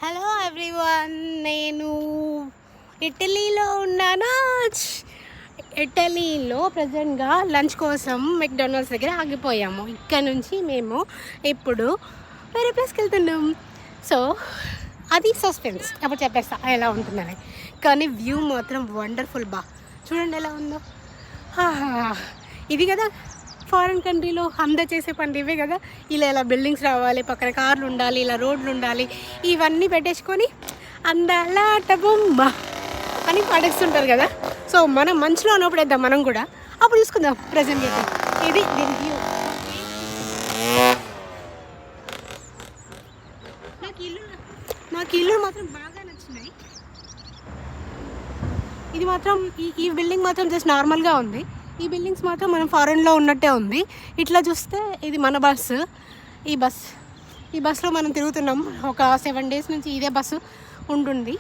Hello everyone, నేను ఇటలీలో ఉన్నాను. ఇటలీలో ప్రజెంట్గా లంచ్ కోసం మెక్డొనాల్డ్స్ దగ్గర ఆగిపోయాము. ఇక్కడ నుంచి మేము ఇప్పుడు వేరే ప్లేస్కి వెళ్తున్నాం. సో అది సస్పెన్స్, అప్పుడు చెప్పేస్తా ఎలా ఉంటుందని. కానీ వ్యూ మాత్రం వండర్ఫుల్. చూడండి ఎలా ఉందో. ఇది కదా ఫారిన్ కంట్రీలో అందరూ చేసే పని ఇవే కదా. ఇలా బిల్డింగ్స్ రావాలి, పక్కన కార్లు ఉండాలి, ఇలా రోడ్లు ఉండాలి, ఇవన్నీ పెట్టేసుకొని అందాలాట బొమ్మ అని పడేస్తుంటారు కదా. సో మనం మంచులో ఉన్నప్పుడు వేద్దాం మనం కూడా, అప్పుడు చూసుకుందాం ప్రజెంట్ అయితే. ఇది దీని వ్యూ. నాకు ఇల్లు మాత్రం బాగా నచ్చినాయి. ఇది మాత్రం ఈ బిల్డింగ్ మాత్రం జస్ట్ నార్మల్గా ఉంది. ఈ బిల్డింగ్స్ మాత్రం మనం ఫారెన్లో ఉన్నట్టే ఉంది. ఇట్లా చూస్తే ఇది మన బస్సు. ఈ బస్సులో మనం తిరుగుతున్నాం. ఒక 7 days నుంచి ఇదే బస్సు ఉంటుంది.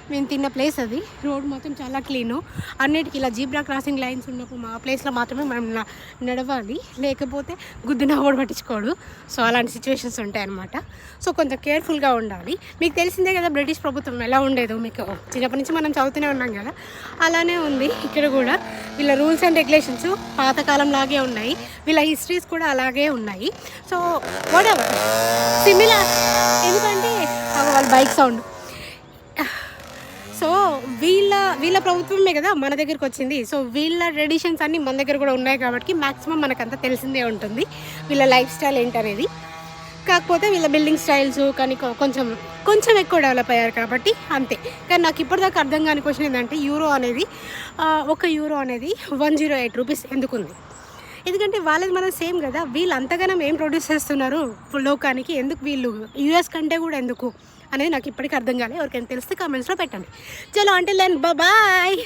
మేము తిన్న ప్లేస్ అది. రోడ్ మొత్తం చాలా క్లీను. అన్నిటికీ ఇలా జీబ్రా క్రాసింగ్ లైన్స్ ఉన్నప్పుడు మా ప్లేస్లో మాత్రమే మనం నడవాలి, లేకపోతే గుద్దిన కూడా పట్టించుకోడు. సో అలాంటి సిచ్యువేషన్స్ ఉంటాయన్నమాట. సో కొంచెం కేర్ఫుల్గా ఉండాలి. మీకు తెలిసిందే కదా బ్రిటిష్ ప్రభుత్వం ఎలా ఉండేదో. మీకు చిన్నప్పటి నుంచి మనం చదువుతూనే ఉన్నాం కదా, అలానే ఉంది ఇక్కడ కూడా. వీళ్ళ రూల్స్ అండ్ రెగ్యులేషన్స్ పాతకాలం లాగే ఉన్నాయి. వీళ్ళ హిస్టరీస్ కూడా అలాగే ఉన్నాయి. సో వాటెవర్ సిమిలర్, ఎందుకంటే వాళ్ళ బైక్ సౌండ్. సో వీళ్ళ ప్రభుత్వమే కదా మన దగ్గరికి వచ్చింది. సో వీళ్ళ ట్రెడిషన్స్ అన్నీ మన దగ్గర కూడా ఉన్నాయి కాబట్టి మ్యాక్సిమం మనకంతా తెలిసిందే ఉంటుంది వీళ్ళ లైఫ్ స్టైల్ ఏంటనేది. కాకపోతే వీళ్ళ బిల్డింగ్ స్టైల్స్ కానీ కొంచెం ఎక్కువ డెవలప్ అయ్యారు కాబట్టి అంతే. కానీ నాకు ఇప్పటిదాకా అర్థం కాని క్వశ్చన్ ఏంటంటే ఒక యూరో అనేది 108 రూపీస్ ఎందుకుంది? ఎందుకంటే వాళ్ళది మనం సేమ్ కదా. వీళ్ళు అంతగానం ఏం ప్రొడ్యూస్ చేస్తున్నారు లోకానికి, ఎందుకు వీళ్ళు యూఎస్ కంటే కూడా ఎందుకు అనేది నాకు ఇప్పటికీ అర్థం కాలేదు. ఎవరికైనా తెలిస్తే కామెంట్స్లో పెట్టండి. చలో, అంటే బాయ్.